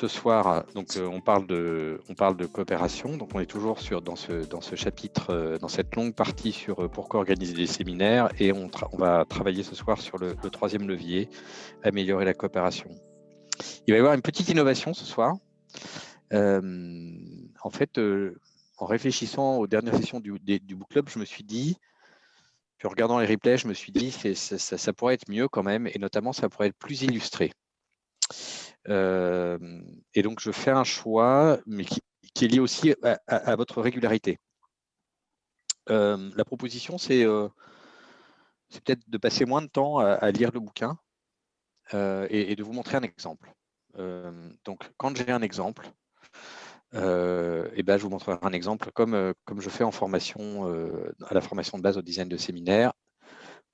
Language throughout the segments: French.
ce soir, donc, on parle de coopération. Donc, on est toujours dans ce chapitre, dans cette longue partie sur pourquoi organiser des séminaires. Et on va travailler ce soir sur le troisième levier, améliorer la coopération. Il va y avoir une petite innovation ce soir. En fait, en réfléchissant aux dernières sessions du book club, je me suis dit, puis en regardant les replays, je me suis dit que ça pourrait être mieux quand même, et notamment ça pourrait être plus illustré. Et donc, je fais un choix, mais qui est lié aussi à votre régularité. La proposition, c'est peut-être de passer moins de temps à lire le bouquin et de vous montrer un exemple. Donc, quand j'ai un exemple, et ben, je vous montrerai un exemple comme je fais en formation, à la formation de base au design de séminaire.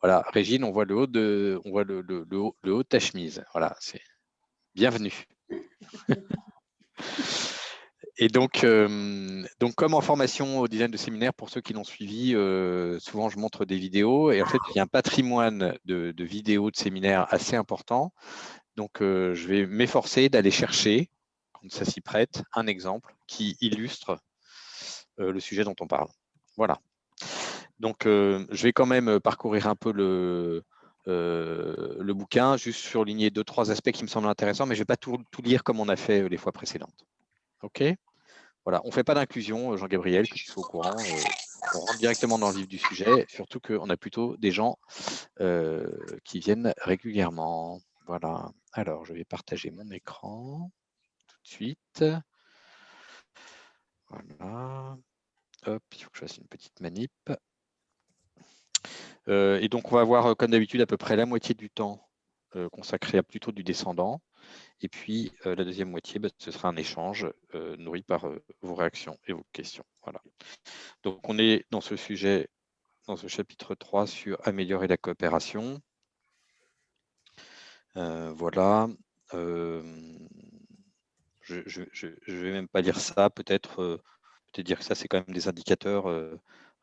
Voilà, Régine, on voit le haut de ta chemise. Voilà, c'est bienvenue. Et donc, comme en formation au design de séminaire, pour ceux qui l'ont suivi, souvent je montre des vidéos. Et en fait, il y a un patrimoine de vidéos de séminaires assez important. Donc, je vais m'efforcer d'aller chercher, quand ça s'y prête, un exemple qui illustre le sujet dont on parle. Voilà. Donc, je vais quand même parcourir un peu le bouquin, juste surligner 2-3 aspects qui me semblent intéressants, mais je ne vais pas tout lire comme on a fait les fois précédentes. OK ? Voilà, on ne fait pas d'inclusion, Jean-Gabriel, que tu sois au courant. On rentre directement dans le vif du sujet, surtout qu'on a plutôt des gens qui viennent régulièrement. Voilà. Alors, je vais partager mon écran tout de suite. Voilà. Hop, il faut que je fasse une petite manip. Et donc, on va avoir, comme d'habitude, à peu près la moitié du temps consacré à plutôt du descendant. Et puis, la deuxième moitié, ce sera un échange nourri par vos réactions et vos questions. Voilà. Donc, on est dans ce sujet, dans ce chapitre 3 sur améliorer la coopération. Voilà. Je ne vais même pas lire ça. Peut-être dire que ça, c'est quand même des indicateurs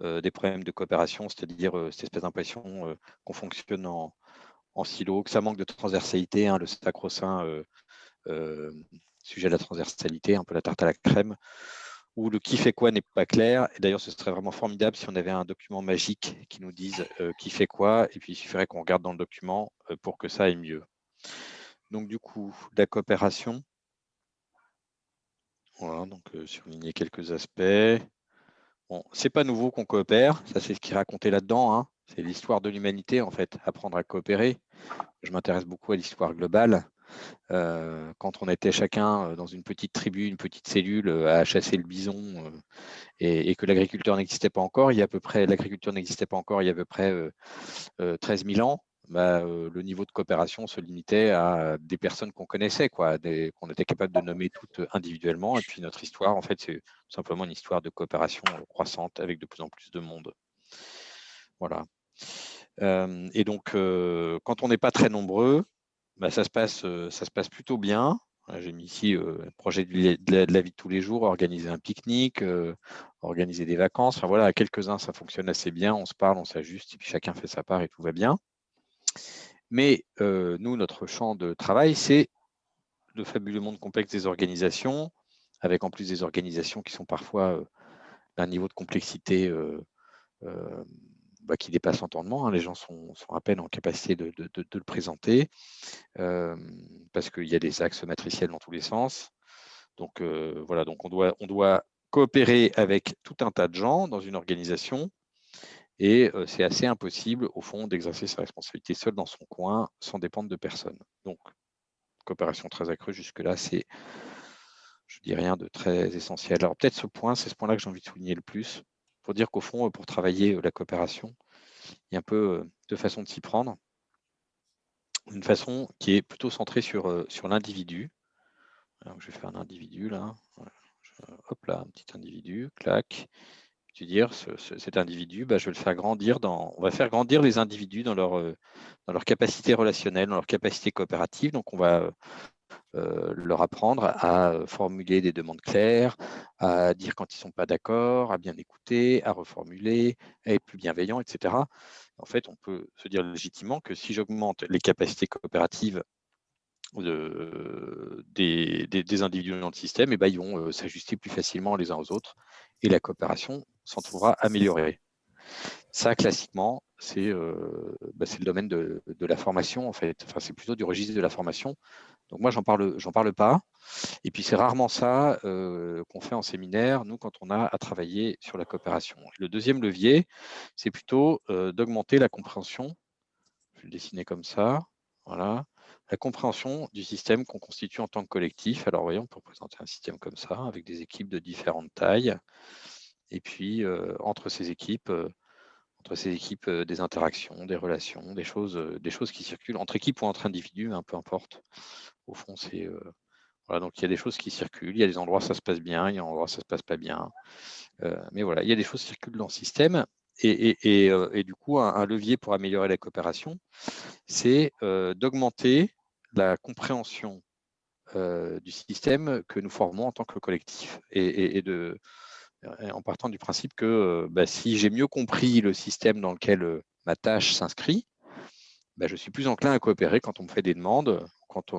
des problèmes de coopération, c'est-à-dire cette espèce d'impression qu'on fonctionne en silo, que ça manque de transversalité, hein, le sacro-saint sujet de la transversalité, un peu la tarte à la crème, où le qui fait quoi n'est pas clair. Et d'ailleurs, ce serait vraiment formidable si on avait un document magique qui nous dise qui fait quoi, et puis il suffirait qu'on regarde dans le document pour que ça aille mieux. Donc du coup, la coopération. Voilà, donc surligner quelques aspects. Bon, c'est pas nouveau qu'on coopère, ça c'est ce qui est raconté là-dedans, hein. C'est l'histoire de l'humanité en fait, apprendre à coopérer. Je m'intéresse beaucoup à l'histoire globale. Quand on était chacun dans une petite tribu, une petite cellule à chasser le bison et que l'agriculture n'existait pas encore, l'agriculture n'existait pas encore il y a à peu près 13 000 ans, le niveau de coopération se limitait à des personnes qu'on connaissait, qu'on était capable de nommer toutes individuellement. Et puis notre histoire, en fait, c'est tout simplement une histoire de coopération croissante avec de plus en plus de monde. Voilà. Et donc, quand on n'est pas très nombreux, ça se passe plutôt bien. J'ai mis ici projet de la vie de tous les jours, organiser un pique-nique, organiser des vacances. Enfin voilà, à quelques-uns, ça fonctionne assez bien. On se parle, on s'ajuste, et puis chacun fait sa part et tout va bien. Mais nous, notre champ de travail, c'est le fabuleux monde complexe des organisations, avec en plus des organisations qui sont parfois d'un niveau de complexité qui dépasse l'entendement, hein. Les gens sont à peine en capacité de le présenter, parce qu'il y a des axes matriciels dans tous les sens. Donc voilà, donc on doit coopérer avec tout un tas de gens dans une organisation, et c'est assez impossible, au fond, d'exercer sa responsabilité seul dans son coin, sans dépendre de personne. Donc, coopération très accrue, jusque-là, c'est, je dis rien de très essentiel. Alors peut-être c'est ce point-là que j'ai envie de souligner le plus, pour dire qu'au fond, pour travailler la coopération, il y a un peu deux façons de s'y prendre. Une façon qui est plutôt centrée sur l'individu. Alors, je vais faire un individu là. Voilà. Hop là, un petit individu, clac. Tu dire cet individu, je vais le faire grandir on va faire grandir les individus dans leur capacité relationnelle, dans leur capacité coopérative. Donc on va leur apprendre à formuler des demandes claires, à dire quand ils ne sont pas d'accord, à bien écouter, à reformuler, à être plus bienveillant, etc. En fait, on peut se dire légitimement que si j'augmente les capacités coopératives des individus dans le système, et ben, ils vont s'ajuster plus facilement les uns aux autres et la coopération s'en trouvera améliorée. Ça, classiquement, c'est le domaine de la formation, en fait. Enfin, c'est plutôt du registre de la formation. Donc moi, j'en parle pas. Et puis, c'est rarement ça qu'on fait en séminaire, nous, quand on a à travailler sur la coopération. Le deuxième levier, c'est plutôt d'augmenter la compréhension. Je vais le dessiner comme ça. Voilà. La compréhension du système qu'on constitue en tant que collectif. Alors, voyons, on peut présenter un système comme ça, avec des équipes de différentes tailles. Et puis, entre ces équipes, des interactions, des relations, des choses qui circulent entre équipes ou entre individus, peu importe. Au fond, c'est voilà, donc il y a des choses qui circulent, il y a des endroits où ça se passe bien, il y a des endroits où ça se passe pas bien. Mais voilà, il y a des choses qui circulent dans le système. Et du coup, un levier pour améliorer la coopération, c'est d'augmenter la compréhension du système que nous formons en tant que collectif. En partant du principe que si j'ai mieux compris le système dans lequel ma tâche s'inscrit, je suis plus enclin à coopérer quand on me fait des demandes, quand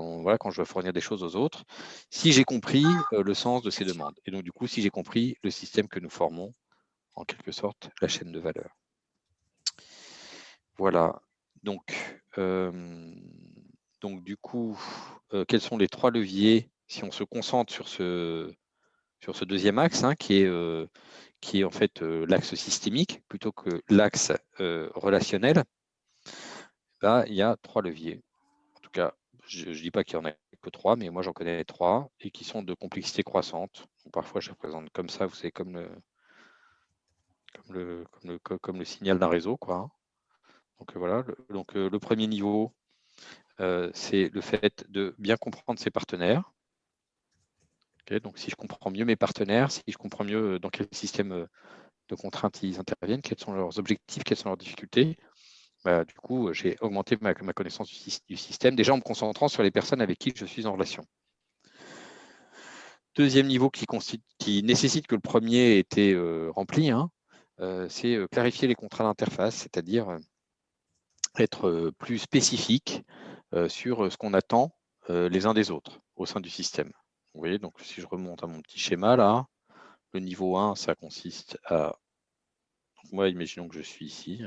je dois fournir des choses aux autres, si j'ai compris le sens de ces demandes. Et donc, du coup, si j'ai compris le système que nous formons, en quelque sorte, la chaîne de valeur. Voilà. Donc du coup, quels sont les 3 leviers si on se concentre sur ce deuxième axe, qui est en fait l'axe systémique plutôt que l'axe relationnel? Il y a 3 leviers. En tout cas, je ne dis pas qu'il y en a que 3, mais moi j'en connais 3 et qui sont de complexité croissante. Donc, parfois, je les présente comme ça, vous savez, comme le signal d'un réseau, quoi. Donc voilà. Le premier niveau, c'est le fait de bien comprendre ses partenaires. Okay, donc, si je comprends mieux mes partenaires, si je comprends mieux dans quel système de contraintes ils interviennent, quels sont leurs objectifs, quelles sont leurs difficultés, du coup, j'ai augmenté ma connaissance du système, déjà en me concentrant sur les personnes avec qui je suis en relation. Deuxième niveau qui nécessite que le premier ait été rempli, c'est clarifier les contrats d'interface, c'est-à-dire être plus spécifique sur ce qu'on attend les uns des autres au sein du système. Vous voyez, donc si je remonte à mon petit schéma là, le niveau 1, ça consiste à... Donc moi, imaginons que je suis ici.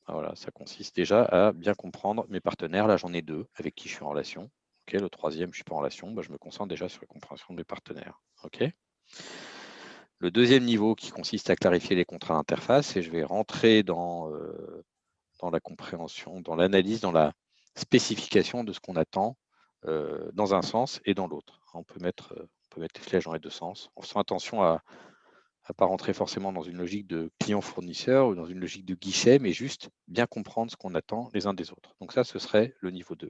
Voilà, ça consiste déjà à bien comprendre mes partenaires. Là, j'en ai 2 avec qui je suis en relation. Okay, le troisième, je ne suis pas en relation. Je me concentre déjà sur la compréhension de mes partenaires. Okay. Le deuxième niveau qui consiste à clarifier les contrats d'interface, et je vais rentrer dans la compréhension, dans l'analyse, dans la spécification de ce qu'on attend dans un sens et dans l'autre. On peut mettre les flèches dans les 2 sens, en faisant attention à ne pas rentrer forcément dans une logique de client-fournisseur ou dans une logique de guichet, mais juste bien comprendre ce qu'on attend les uns des autres. Donc ça, ce serait le niveau 2.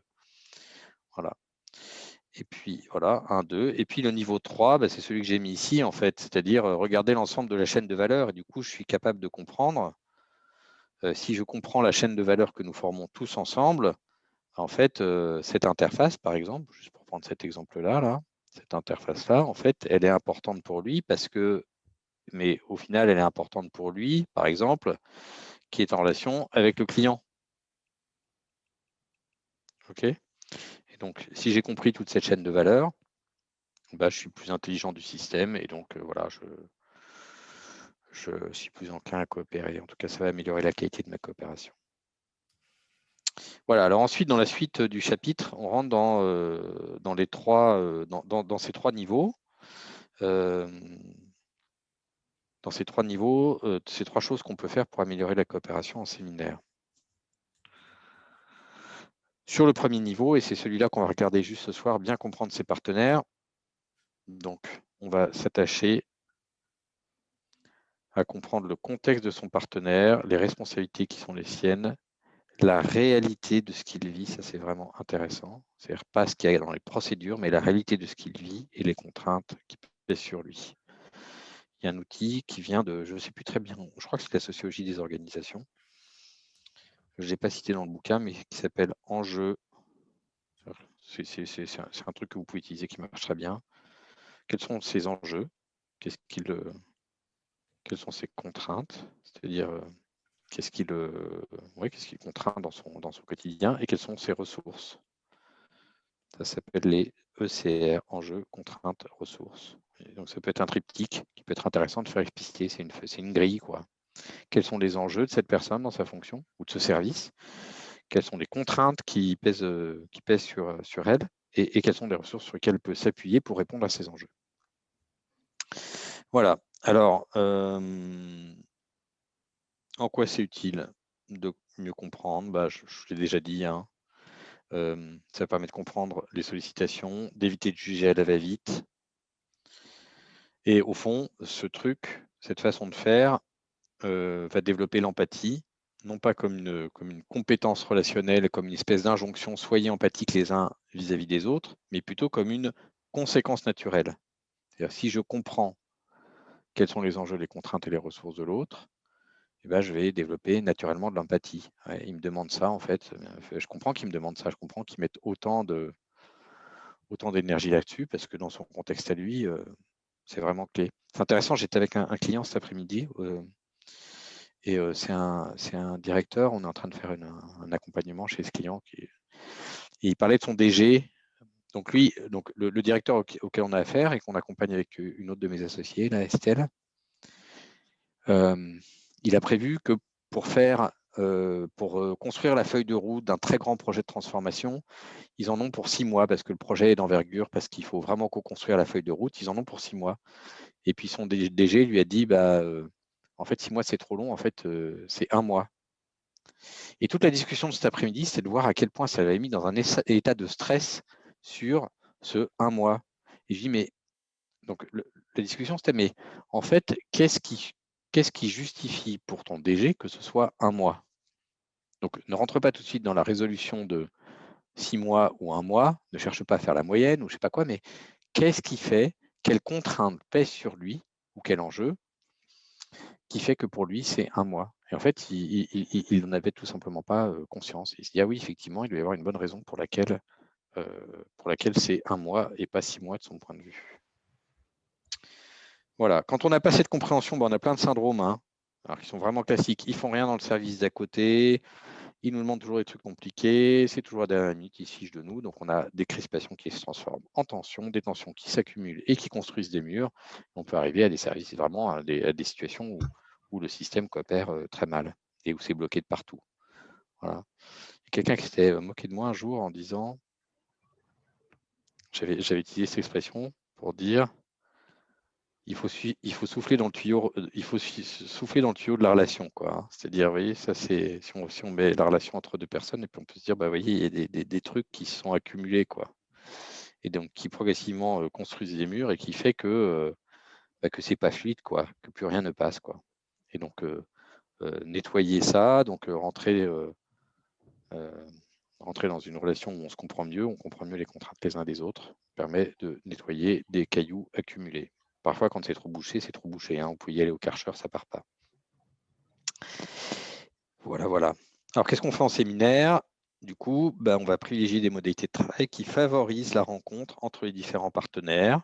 Voilà. Et puis, voilà, 1, 2. Et puis, le niveau 3, c'est celui que j'ai mis ici, en fait, c'est-à-dire regarder l'ensemble de la chaîne de valeur. Et du coup, je suis capable de comprendre, si je comprends la chaîne de valeur que nous formons tous ensemble, en fait, cette interface, par exemple, juste pour prendre cet exemple-là, cette interface-là, en fait, elle est importante pour lui mais au final, elle est importante pour lui, par exemple, qui est en relation avec le client. OK ? Et donc, si j'ai compris toute cette chaîne de valeur, je suis plus intelligent du système et donc, voilà, je suis plus enclin à coopérer. En tout cas, ça va améliorer la qualité de ma coopération. Voilà, alors ensuite, dans la suite du chapitre, on rentre dans ces 3 niveaux. Dans ces 3 niveaux, ces 3 choses qu'on peut faire pour améliorer la coopération en séminaire. Sur le premier niveau, et c'est celui-là qu'on va regarder juste ce soir, bien comprendre ses partenaires. Donc, on va s'attacher à comprendre le contexte de son partenaire, les responsabilités qui sont les siennes, la réalité de ce qu'il vit, ça c'est vraiment intéressant. C'est-à-dire pas ce qu'il y a dans les procédures, mais la réalité de ce qu'il vit et les contraintes qui pèsent sur lui. Il y a un outil qui vient de, je ne sais plus très bien, je crois que c'est la sociologie des organisations. Je ne l'ai pas cité dans le bouquin, mais qui s'appelle Enjeu. C'est un truc que vous pouvez utiliser qui marche très bien. Quels sont ces enjeux? Quelles sont ces contraintes? C'est-à-dire, qu'est-ce qui le contraint dans son quotidien et quelles sont ses ressources? Ça s'appelle les ECR, enjeux, contraintes, ressources. Et donc ça peut être un triptyque qui peut être intéressant de faire expliciter, c'est une grille, quoi. Quels sont les enjeux de cette personne dans sa fonction ou de ce service? Quelles sont les contraintes qui pèsent sur elle et quelles sont les ressources sur lesquelles elle peut s'appuyer pour répondre à ces enjeux. Voilà. Alors, en quoi c'est utile de mieux comprendre? Bah, je l'ai déjà dit, hein. Ça permet de comprendre les sollicitations, d'éviter de juger à la va-vite. Et au fond, ce truc, cette façon de faire, va développer l'empathie, non pas comme une compétence relationnelle, comme une espèce d'injonction, soyez empathiques les uns vis-à-vis des autres, mais plutôt comme une conséquence naturelle. C'est-à-dire, si je comprends quels sont les enjeux, les contraintes et les ressources de l'autre, eh ben, je vais développer naturellement de l'empathie. Ouais, il me demande ça, en fait. Je comprends qu'il me demande ça, je comprends qu'il mette autant d'énergie là-dessus, parce que dans son contexte à lui, c'est vraiment clé. C'est intéressant, j'étais avec un client cet après-midi, et c'est un directeur, on est en train de faire un accompagnement chez ce client, et il parlait de son DG. Donc lui, le directeur auquel on a affaire et qu'on accompagne avec une autre de mes associés, là, Estelle, il a prévu que pour construire la feuille de route d'un très grand projet de transformation, ils en ont pour 6 mois parce que le projet est d'envergure, parce qu'il faut vraiment co-construire la feuille de route, ils en ont pour 6 mois. Et puis son DG lui a dit, bah, en fait, 6 mois, c'est trop long, en fait, c'est 1 mois. Et toute la discussion de cet après-midi, c'est de voir à quel point ça l'avait mis dans un état de stress sur ce 1 mois. Et je dis, mais donc la discussion, c'était, mais en fait, qu'est-ce qui justifie pour ton DG que ce soit 1 mois? Donc ne rentre pas tout de suite dans la résolution de 6 mois ou 1 mois, ne cherche pas à faire la moyenne ou je ne sais pas quoi, mais qu'est-ce qui fait, quelle contrainte pèse sur lui ou quel enjeu qui fait que pour lui, c'est 1 mois. Et en fait, il n'en avait tout simplement pas conscience. Il se dit, ah oui, effectivement, il doit y avoir une bonne raison pour laquelle c'est 1 mois et pas 6 mois de son point de vue. Voilà. Quand on n'a pas cette compréhension, on a plein de syndromes, hein, alors qui sont vraiment classiques. Ils font rien dans le service d'à côté, ils nous demandent toujours des trucs compliqués, c'est toujours à la dernière minute, ils se fichent de nous. Donc on a des crispations qui se transforment en tensions, des tensions qui s'accumulent et qui construisent des murs. On peut arriver à des services, vraiment à des situations où le système coopère très mal et où c'est bloqué de partout. Voilà. Il y a quelqu'un qui s'était moqué de moi un jour en disant, j'avais utilisé cette expression pour dire, il faut souffler dans le tuyau, souffler dans le tuyau de la relation, quoi, hein. C'est-à-dire, vous voyez, ça c'est si on met la relation entre deux personnes, et puis on peut se dire, bah, vous voyez, il y a des trucs qui se sont accumulés, quoi, et donc qui progressivement construisent des murs et qui fait que c'est pas fluide, quoi, que plus rien ne passe, quoi. Et donc nettoyer ça, donc rentrer dans une relation où on se comprend mieux les contraintes les uns des autres, permet de nettoyer des cailloux accumulés. Parfois, quand c'est trop bouché, hein. Vous pouvez y aller au Karcher, ça part pas. Voilà, voilà. Alors, qu'est-ce qu'on fait en séminaire? Du coup, on va privilégier des modalités de travail qui favorisent la rencontre entre les différents partenaires,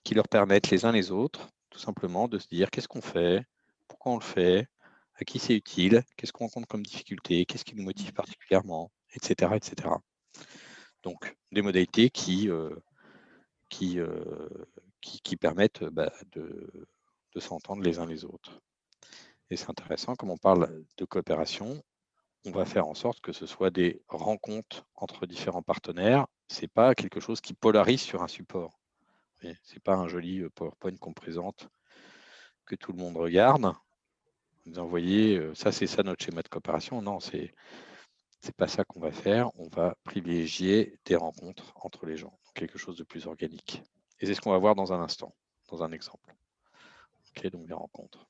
qui leur permettent les uns les autres, tout simplement, de se dire qu'est-ce qu'on fait, pourquoi on le fait, à qui c'est utile, qu'est-ce qu'on rencontre comme difficulté, qu'est-ce qui nous motive particulièrement, etc., etc. Donc, des modalités qui permettent de s'entendre les uns les autres. Et c'est intéressant, comme on parle de coopération, on va faire en sorte que ce soit des rencontres entre différents partenaires. Ce n'est pas quelque chose qui polarise sur un support. Ce n'est pas un joli PowerPoint qu'on présente, que tout le monde regarde. Vous envoyez, ça c'est ça notre schéma de coopération. Non, c'est pas ça qu'on va faire. On va privilégier des rencontres entre les gens, donc quelque chose de plus organique. Et c'est ce qu'on va voir dans un instant, dans un exemple. Ok, donc des rencontres.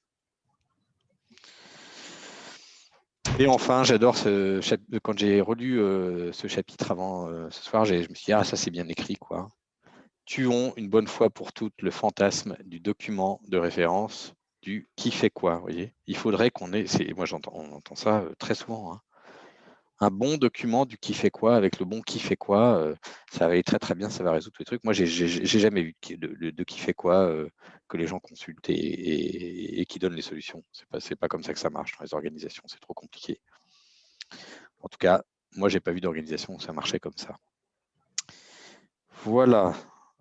Et enfin, j'adore quand j'ai relu ce chapitre avant ce soir, je me suis dit, ah, ça c'est bien écrit, quoi. Tuons une bonne fois pour toutes le fantasme du document de référence du qui fait quoi, vous voyez. Il faudrait qu'on ait, moi on entend ça très souvent, hein. Un bon document du qui fait quoi, avec le bon qui fait quoi, ça va aller très très bien, ça va résoudre tous les trucs. Moi, j'ai jamais vu de qui fait quoi que les gens consultent et qui donnent les solutions. C'est pas comme ça que ça marche dans les organisations, c'est trop compliqué. En tout cas, moi, j'ai pas vu d'organisation où ça marchait comme ça. Voilà.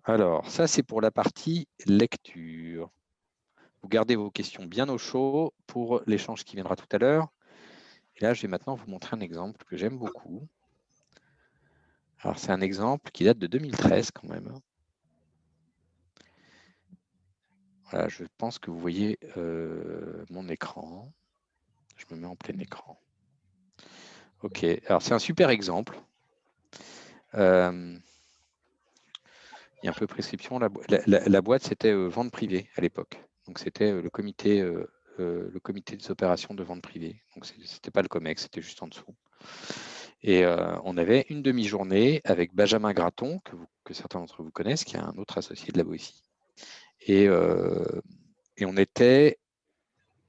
Alors, ça, c'est pour la partie lecture. Vous gardez vos questions bien au chaud pour l'échange qui viendra tout à l'heure. Et là, je vais maintenant vous montrer un exemple que j'aime beaucoup. Alors, c'est un exemple qui date de 2013 quand même. Voilà, je pense que vous voyez mon écran. Je me mets en plein écran. OK, alors c'est un super exemple. Il y a un peu prescription. La boîte, c'était vente privée à l'époque. Donc, c'était le comité des opérations de vente privée. Donc, ce n'était pas le COMEX, c'était juste en dessous. Et on avait une demi-journée avec Benjamin Graton, que certains d'entre vous connaissent, qui est un autre associé de la Boétie. Et on était,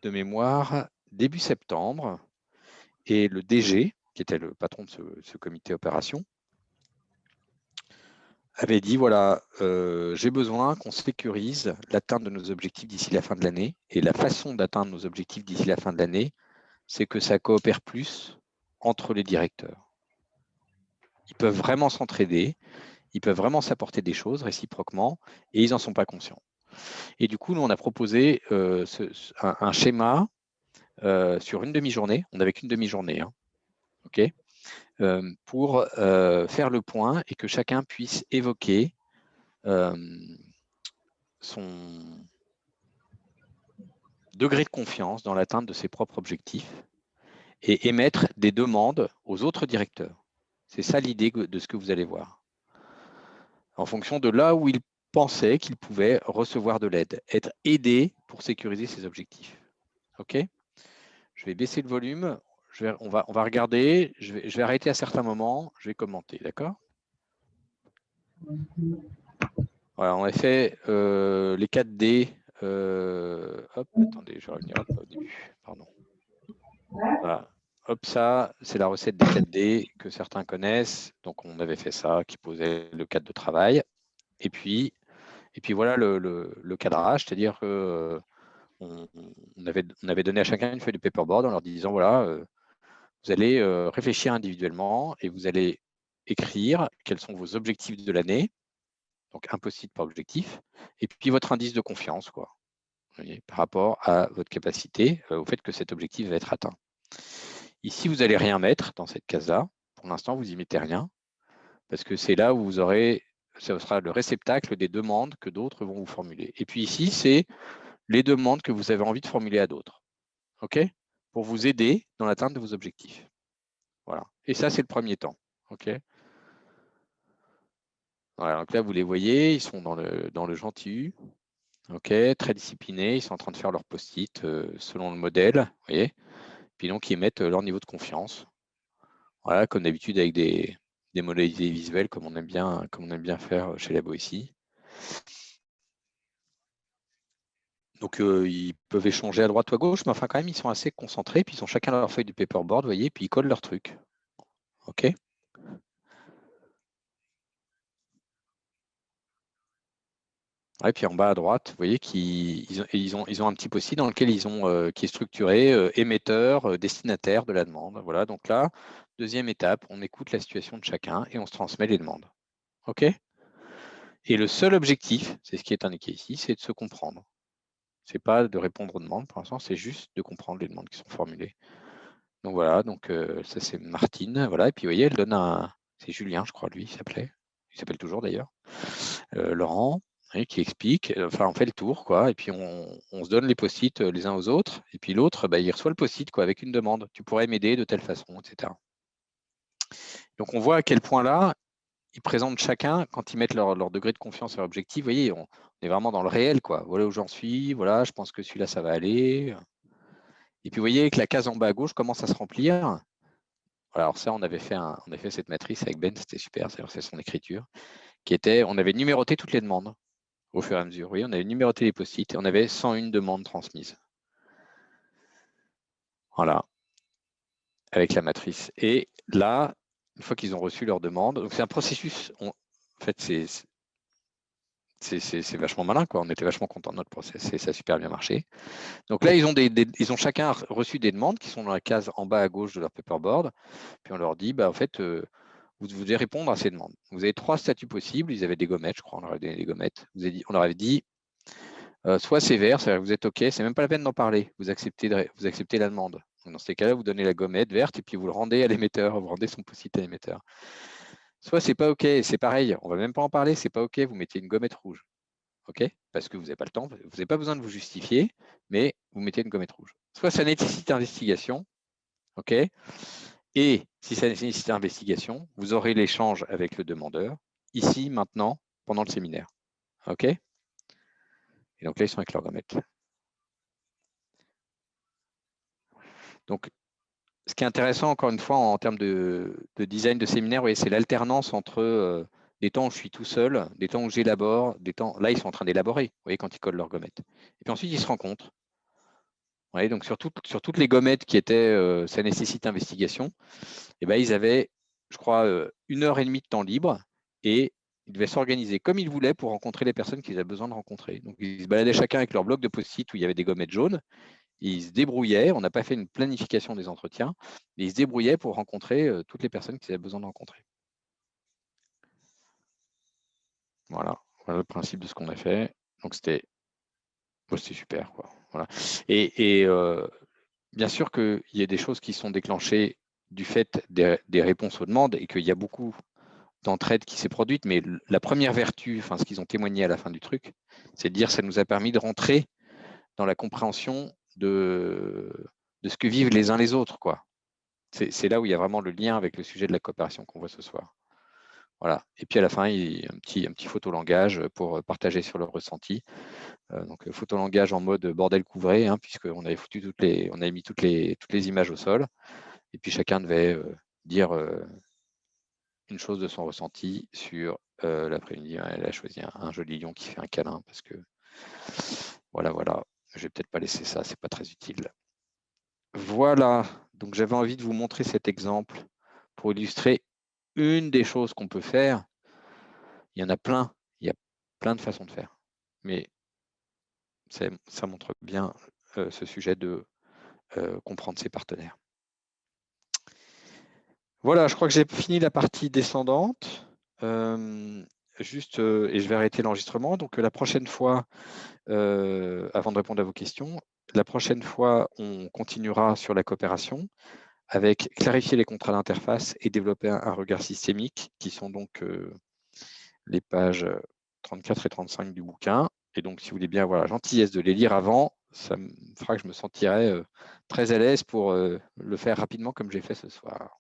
de mémoire, début septembre. Et le DG, qui était le patron de ce comité opération, avait dit, voilà, j'ai besoin qu'on sécurise l'atteinte de nos objectifs d'ici la fin de l'année. Et la façon d'atteindre nos objectifs d'ici la fin de l'année, c'est que ça coopère plus entre les directeurs. Ils peuvent vraiment s'entraider, ils peuvent vraiment s'apporter des choses réciproquement, et ils n'en sont pas conscients. Et du coup, nous, on a proposé un schéma sur une demi-journée. On n'avait qu'une demi-journée, hein, okay, pour faire le point et que chacun puisse évoquer son degré de confiance dans l'atteinte de ses propres objectifs et émettre des demandes aux autres directeurs. C'est ça l'idée de ce que vous allez voir. En fonction de là où il pensait qu'il pouvait recevoir de l'aide, être aidé pour sécuriser ses objectifs. OK ? Je vais baisser le volume. On va regarder. Je vais arrêter à certains moments. Je vais commenter. D'accord ? Voilà, on a fait les 4D. Hop, attendez, je vais revenir au début. Pardon. Voilà. Hop, ça, c'est la recette des 4D que certains connaissent. Donc, on avait fait ça, qui posait le cadre de travail. Et puis voilà le cadrage, c'est-à-dire que on avait donné à chacun une feuille de paperboard en leur disant, voilà, vous allez réfléchir individuellement et vous allez écrire quels sont vos objectifs de l'année, donc un post-it par objectif, et puis votre indice de confiance, quoi, vous voyez, par rapport à votre capacité, au fait que cet objectif va être atteint. Ici, vous n'allez rien mettre dans cette case-là. Pour l'instant, vous n'y mettez rien, parce que c'est là où vous aurez, ça sera le réceptacle des demandes que d'autres vont vous formuler. Et puis ici, c'est les demandes que vous avez envie de formuler à d'autres, OK, pour vous aider dans l'atteinte de vos objectifs. Voilà. Et ça, c'est le premier temps. OK. Voilà, donc là, vous les voyez, ils sont dans le gentil. OK, très disciplinés, ils sont en train de faire leur post-it selon le modèle. Vous voyez. Puis donc, ils mettent leur niveau de confiance. Voilà, comme d'habitude, avec des modalités visuelles, comme on aime bien faire chez la Boétie. Donc, ils peuvent échanger à droite ou à gauche, mais enfin, quand même, ils sont assez concentrés. Puis, ils ont chacun leur feuille de paperboard, vous voyez, puis ils collent leur truc. OK. Ouais, puis en bas à droite, vous voyez qu'ils ont un petit post-it dans lequel qui est structuré émetteur, destinataire de la demande. Voilà, donc là, deuxième étape, on écoute la situation de chacun et on se transmet les demandes. OK ? Et le seul objectif, c'est ce qui est indiqué ici, c'est de se comprendre. Ce n'est pas de répondre aux demandes pour l'instant, c'est juste de comprendre les demandes qui sont formulées. Donc voilà, donc ça c'est Martine, voilà, et puis vous voyez, elle donne c'est Julien, je crois, lui, il s'appelle toujours d'ailleurs, Laurent, qui explique, enfin on fait le tour, quoi, et puis on se donne les post-it les uns aux autres, et puis l'autre, il reçoit le post-it, quoi, avec une demande, tu pourrais m'aider de telle façon, etc. Donc on voit à quel point là, ils présentent chacun, quand ils mettent leur degré de confiance et leur objectif, vous voyez, on est vraiment dans le réel, quoi. Voilà où j'en suis, voilà, je pense que celui-là, ça va aller. Et puis vous voyez que la case en bas à gauche commence à se remplir. Voilà, alors ça, on avait fait cette matrice avec Ben, c'était super, c'est son écriture, qui était, on avait numéroté toutes les demandes au fur et à mesure. Oui, on avait numéroté les post-it et on avait 101 demandes transmises. Voilà, avec la matrice. Et là, une fois qu'ils ont reçu leur demande, donc c'est un processus, en fait, c'est vachement malin, quoi. On était vachement contents de notre process et ça a super bien marché. Donc là, ils ont chacun reçu des demandes qui sont dans la case en bas à gauche de leur paperboard. Puis on leur dit, en fait, vous devez répondre à ces demandes. Vous avez 3 statuts possibles. Ils avaient des gommettes, je crois, on leur avait donné des gommettes. On leur avait dit, soit sévère, c'est-à-dire que vous êtes OK, c'est même pas la peine d'en parler, vous acceptez la demande. Donc, dans ces cas-là, vous donnez la gommette verte et puis vous le rendez à l'émetteur, vous rendez son post-it à l'émetteur. Soit c'est pas OK, c'est pareil, on va même pas en parler, c'est pas OK, vous mettez une gommette rouge. OK? Parce que vous n'avez pas le temps, vous n'avez pas besoin de vous justifier, mais vous mettez une gommette rouge. Soit ça nécessite investigation, OK? Et si ça nécessite investigation, vous aurez l'échange avec le demandeur, ici, maintenant, pendant le séminaire. OK? Et donc là, ils sont avec leur gommette. Donc, ce qui est intéressant, encore une fois, en termes de design de séminaire, c'est l'alternance entre des temps où je suis tout seul, des temps où j'élabore, des temps. Là, ils sont en train d'élaborer, vous voyez, quand ils collent leur gommette. Et puis ensuite, ils se rencontrent. Vous voyez, donc sur toutes les gommettes qui étaient ça nécessite investigation, et ben, ils avaient, je crois, 1h30 de temps libre et ils devaient s'organiser comme ils voulaient pour rencontrer les personnes qu'ils avaient besoin de rencontrer. Donc, ils se baladaient chacun avec leur bloc de post-it où il y avait des gommettes jaunes. Ils se débrouillaient, on n'a pas fait une planification des entretiens, mais ils se débrouillaient pour rencontrer toutes les personnes qu'ils avaient besoin de rencontrer. Voilà le principe de ce qu'on a fait. Donc, c'était super, quoi. Voilà. Et bien sûr qu'il y a des choses qui sont déclenchées du fait des réponses aux demandes et qu'il y a beaucoup d'entraide qui s'est produite, mais la première vertu, enfin ce qu'ils ont témoigné à la fin du truc, c'est de dire que ça nous a permis de rentrer dans la compréhension de ce que vivent les uns les autres, quoi. C'est là où il y a vraiment le lien avec le sujet de la coopération qu'on voit ce soir. Voilà. Et puis à la fin, il y a un petit photolangage pour partager sur le ressenti. Donc photolangage en mode bordel couvré, hein, puisqu'on avait foutu on avait mis toutes les images au sol. Et puis chacun devait dire une chose de son ressenti sur l'après-midi. Elle a choisi un joli lion qui fait un câlin parce que voilà. Je vais peut-être pas laisser ça, c'est pas très utile. Voilà, donc j'avais envie de vous montrer cet exemple pour illustrer une des choses qu'on peut faire. Il y en a plein, il y a plein de façons de faire, mais ça montre bien ce sujet de comprendre ses partenaires. Voilà, je crois que j'ai fini la partie descendante. Juste, et je vais arrêter l'enregistrement. Donc la prochaine fois, avant de répondre à vos questions, la prochaine fois, on continuera sur la coopération avec clarifier les contrats d'interface et développer un regard systémique, qui sont donc les pages 34 et 35 du bouquin. Et donc, si vous voulez bien avoir la gentillesse de les lire avant, ça me fera que je me sentirai très à l'aise pour le faire rapidement comme j'ai fait ce soir.